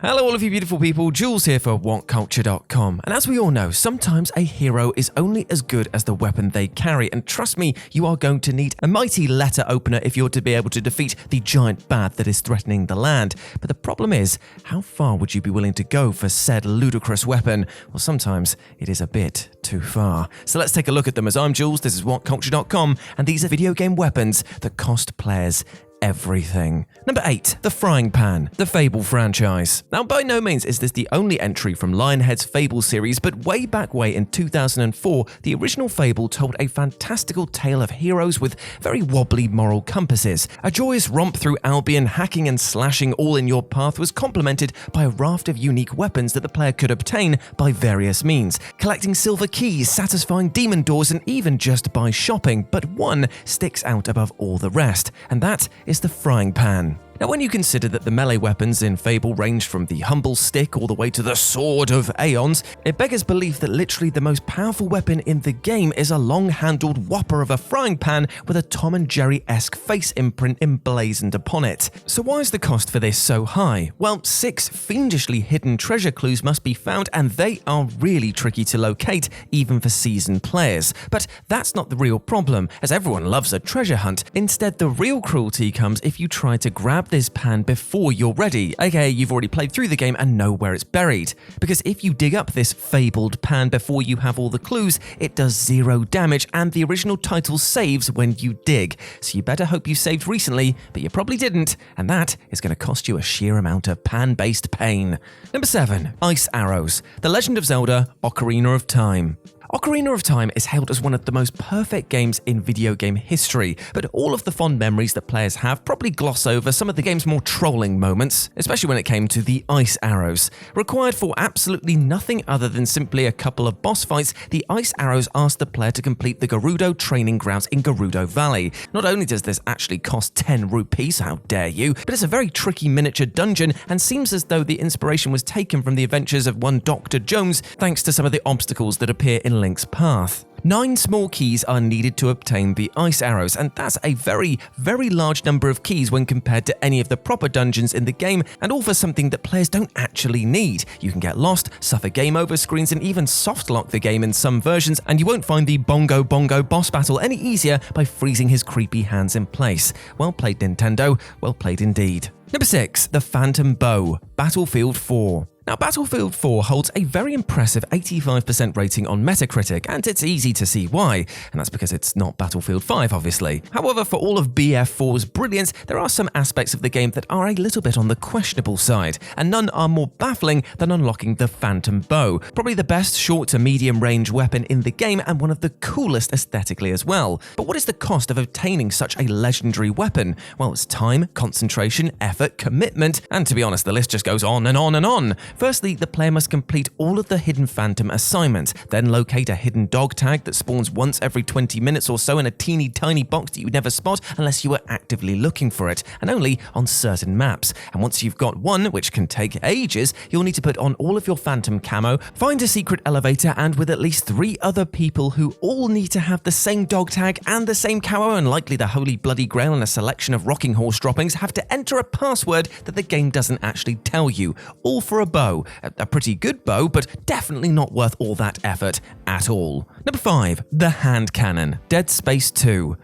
Hello all of you beautiful people, Jules here for WhatCulture.com. And as we all know, sometimes a hero is only as good as the weapon they carry, and trust me, you are going to need a mighty letter opener if you're to be able to defeat the giant bad that is threatening the land. But the problem is, how far would you be willing to go for said ludicrous weapon? Well, sometimes it is a bit too far. So let's take a look at them. As I'm Jules, this is WhatCulture.com, and these are video game weapons that cost players everything. Number 8, the frying pan, the Fable franchise. Now, by no means is this the only entry from Lionhead's Fable series, but way back in 2004, the original Fable told a fantastical tale of heroes with very wobbly moral compasses. A joyous romp through Albion, hacking and slashing all in your path was complemented by a raft of unique weapons that the player could obtain by various means, collecting silver keys, satisfying demon doors, and even just by shopping. But one sticks out above all the rest, and that is the frying pan. Now, when you consider that the melee weapons in Fable ranged from the humble stick all the way to the sword of aeons, it beggars belief that literally the most powerful weapon in the game is a long-handled whopper of a frying pan with a Tom and Jerry-esque face imprint emblazoned upon it. So why is the cost for this so high? Well, 6 fiendishly hidden treasure clues must be found, and they are really tricky to locate, even for seasoned players. But that's not the real problem, as everyone loves a treasure hunt. Instead, the real cruelty comes if you try to grab this pan before you're ready, aka you've already played through the game and know where it's buried. Because if you dig up this fabled pan before you have all the clues, it does 0 damage, and the original title saves when you dig. So you better hope you saved recently, but you probably didn't, and that is going to cost you a sheer amount of pan-based pain. Number 7, ice arrows, The Legend of Zelda: Ocarina of Time. Ocarina of Time is hailed as one of the most perfect games in video game history, but all of the fond memories that players have probably gloss over some of the game's more trolling moments, especially when it came to the ice arrows. Required for absolutely nothing other than simply a couple of boss fights, the ice arrows ask the player to complete the Gerudo training grounds in Gerudo Valley. Not only does this actually cost 10 rupees, how dare you, but it's a very tricky miniature dungeon and seems as though the inspiration was taken from the adventures of one Dr. Jones, thanks to some of the obstacles that appear in Link's path. 9 small keys are needed to obtain the ice arrows, and that's a very large number of keys when compared to any of the proper dungeons in the game, and all for something that players don't actually need. You can get lost, suffer game over screens, and even softlock the game in some versions, and you won't find the Bongo boss battle any easier by freezing his creepy hands in place. Well played, Nintendo. Well played indeed. Number 6, the Phantom Bow, Battlefield 4. Now, Battlefield 4 holds a very impressive 85% rating on Metacritic, and it's easy to see why, and that's because it's not Battlefield 5, obviously. However, for all of BF4's brilliance, there are some aspects of the game that are a little bit on the questionable side, and none are more baffling than unlocking the Phantom Bow, probably the best short to medium range weapon in the game and one of the coolest aesthetically as well. But what is the cost of obtaining such a legendary weapon? Well, it's time, concentration, effort, commitment, and to be honest, the list just goes on and on and on. Firstly, the player must complete all of the hidden phantom assignments, then locate a hidden dog tag that spawns once every 20 minutes or so in a teeny tiny box that you would never spot unless you were actively looking for it, and only on certain maps. And once you've got one, which can take ages, you'll need to put on all of your phantom camo, find a secret elevator, and with at least 3 other people who all need to have the same dog tag and the same camo, and likely the holy bloody grail and a selection of rocking horse droppings, have to enter a password that the game doesn't actually tell you, all for a bow. A pretty good bow, but definitely not worth all that effort at all. Number 5, the hand cannon, Dead Space 2.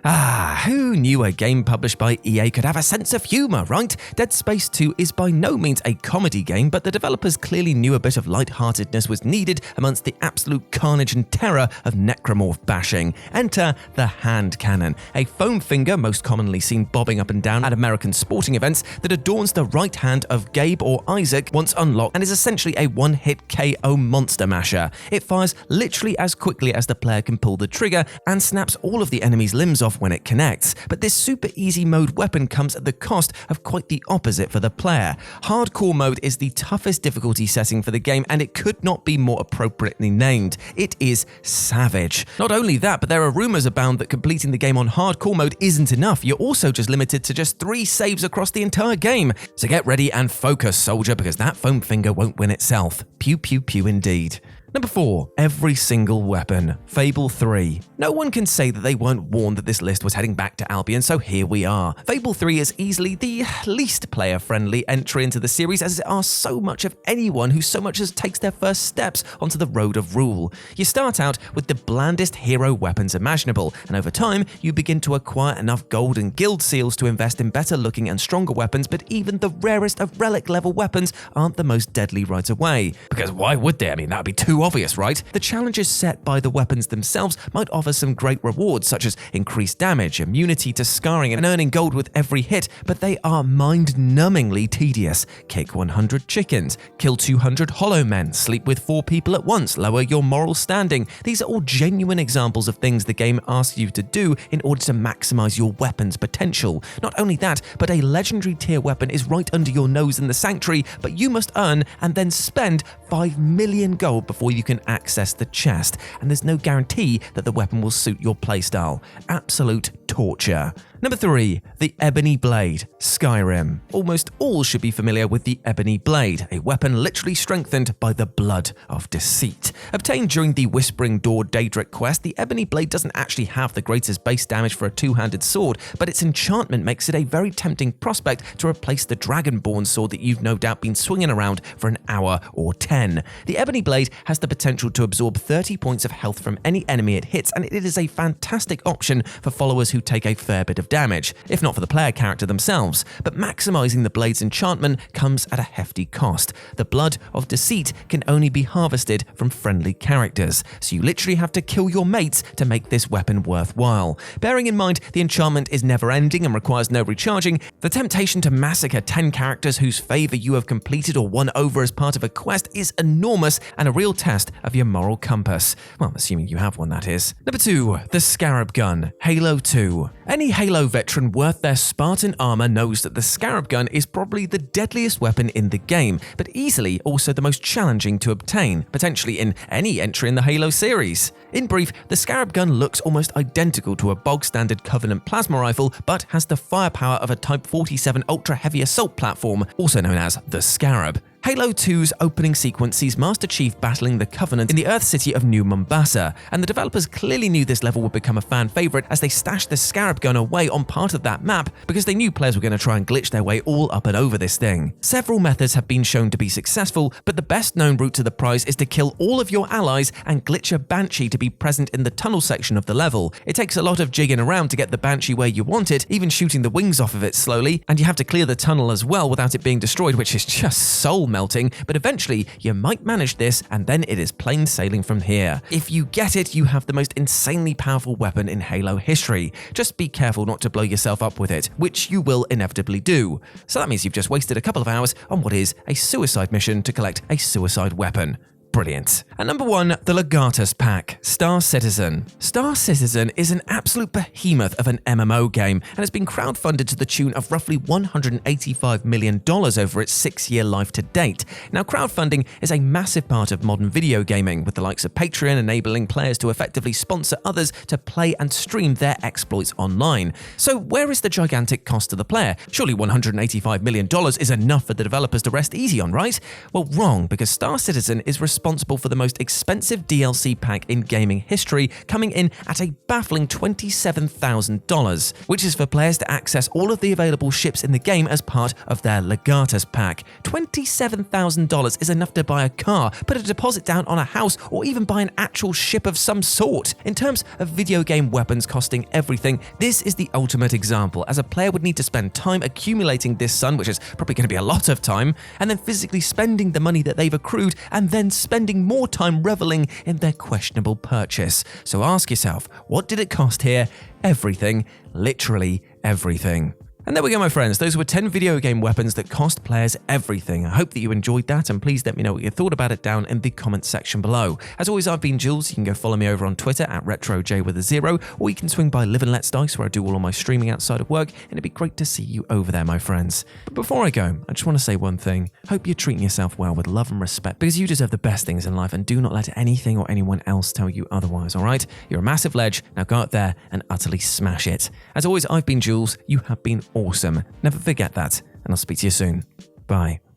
Who knew a game published by EA could have a sense of humor, right? Dead Space 2 is by no means a comedy game, but the developers clearly knew a bit of lightheartedness was needed amongst the absolute carnage and terror of necromorph bashing. Enter the hand cannon, a foam finger most commonly seen bobbing up and down at American sporting events that adorns the right hand of Gabe or Isaac once unlocked, and is essentially a one-hit KO monster masher. It fires literally as quickly as the player can pull the trigger and snaps all of the enemy's limbs off when it connects. But this super easy mode weapon comes at the cost of quite the opposite for the player. Hardcore mode is the toughest difficulty setting for the game, and it could not be more appropriately named. It is savage. Not only that, but there are rumors abound that completing the game on hardcore mode isn't enough. You're also just limited to just 3 saves across the entire game. So get ready and focus, soldier, because that foam finger won't win itself. Pew pew pew indeed. Number 4. Every single weapon. Fable 3. No one can say that they weren't warned that this list was heading back to Albion, so here we are. Fable 3 is easily the least player-friendly entry into the series, as it asks so much of anyone who so much as takes their first steps onto the road of rule. You start out with the blandest hero weapons imaginable, and over time, you begin to acquire enough gold and guild seals to invest in better-looking and stronger weapons, but even the rarest of relic-level weapons aren't the most deadly right away. Because why would they? I mean, that'd be too obvious, right? The challenges set by the weapons themselves might offer some great rewards, such as increased damage, immunity to scarring, and earning gold with every hit, but they are mind-numbingly tedious. Kick 100 chickens, kill 200 hollow men, sleep with 4 people at once, lower your moral standing. These are all genuine examples of things the game asks you to do in order to maximize your weapon's potential. Not only that, but a legendary tier weapon is right under your nose in the sanctuary, but you must earn and then spend 5 million gold before you can access the chest, and there's no guarantee that the weapon will suit your playstyle. Absolute torture. Number 3. The Ebony Blade. Skyrim. Almost all should be familiar with the Ebony Blade, a weapon literally strengthened by the blood of deceit. Obtained during the Whispering Door Daedric quest, the Ebony Blade doesn't actually have the greatest base damage for a two-handed sword, but its enchantment makes it a very tempting prospect to replace the Dragonborn sword that you've no doubt been swinging around for an hour or 10. The Ebony Blade has the potential to absorb 30 points of health from any enemy it hits, and it is a fantastic option for followers who take a fair bit of damage, if not for the player character themselves. But maximizing the blade's enchantment comes at a hefty cost. The blood of deceit can only be harvested from friendly characters, so you literally have to kill your mates to make this weapon worthwhile. Bearing in mind the enchantment is never-ending and requires no recharging, the temptation to massacre 10 characters whose favor you have completed or won over as part of a quest is enormous and a real test of your moral compass. Well, assuming you have one, that is. Number 2. The Scarab Gun. Halo 2. Any Halo veteran worth their Spartan armor knows that the Scarab Gun is probably the deadliest weapon in the game, but easily also the most challenging to obtain, potentially in any entry in the Halo series. In brief, the Scarab Gun looks almost identical to a bog-standard Covenant plasma rifle, but has the firepower of a Type 47 ultra-heavy assault platform, also known as the Scarab. Halo 2's opening sequence sees Master Chief battling the Covenant in the Earth city of New Mombasa, and the developers clearly knew this level would become a fan favorite as they stashed the Scarab Gun away on part of that map because they knew players were going to try and glitch their way all up and over this thing. Several methods have been shown to be successful, but the best known route to the prize is to kill all of your allies and glitch a Banshee to be present in the tunnel section of the level. It takes a lot of jigging around to get the Banshee where you want it, even shooting the wings off of it slowly, and you have to clear the tunnel as well without it being destroyed, which is just soul melting, but eventually you might manage this and then it is plain sailing from here. If you get it, you have the most insanely powerful weapon in Halo history. Just be careful not to blow yourself up with it, which you will inevitably do. So that means you've just wasted a couple of hours on what is a suicide mission to collect a suicide weapon. Brilliant. At number 1, the Legatus Pack, Star Citizen. Star Citizen is an absolute behemoth of an MMO game and has been crowdfunded to the tune of roughly $185 million over its 6-year life to date. Now, crowdfunding is a massive part of modern video gaming, with the likes of Patreon enabling players to effectively sponsor others to play and stream their exploits online. So where is the gigantic cost to the player? Surely $185 million is enough for the developers to rest easy on, right? Well, wrong, because Star Citizen is responsible for the most expensive DLC pack in gaming history, coming in at a baffling $27,000, which is for players to access all of the available ships in the game as part of their Legatus pack. $27,000 is enough to buy a car, put a deposit down on a house, or even buy an actual ship of some sort. In terms of video game weapons costing everything, this is the ultimate example, as a player would need to spend time accumulating this sum, which is probably going to be a lot of time, and then physically spending the money that they've accrued, and then spending more time reveling in their questionable purchase. So ask yourself, what did it cost here? Everything. Literally everything. And there we go, my friends. Those were 10 video game weapons that cost players everything. I hope that you enjoyed that, and please let me know what you thought about it down in the comments section below. As always, I've been Jules. You can go follow me over on Twitter at RetroJ0, or you can swing by Live and Let's Dice, where I do all of my streaming outside of work, and it'd be great to see you over there, my friends. But before I go, I just want to say one thing. Hope you're treating yourself well with love and respect, because you deserve the best things in life, and do not let anything or anyone else tell you otherwise, alright? You're a massive ledge. Now go out there and utterly smash it. As always, I've been Jules. You have been awesome. Never forget that, and I'll speak to you soon. Bye.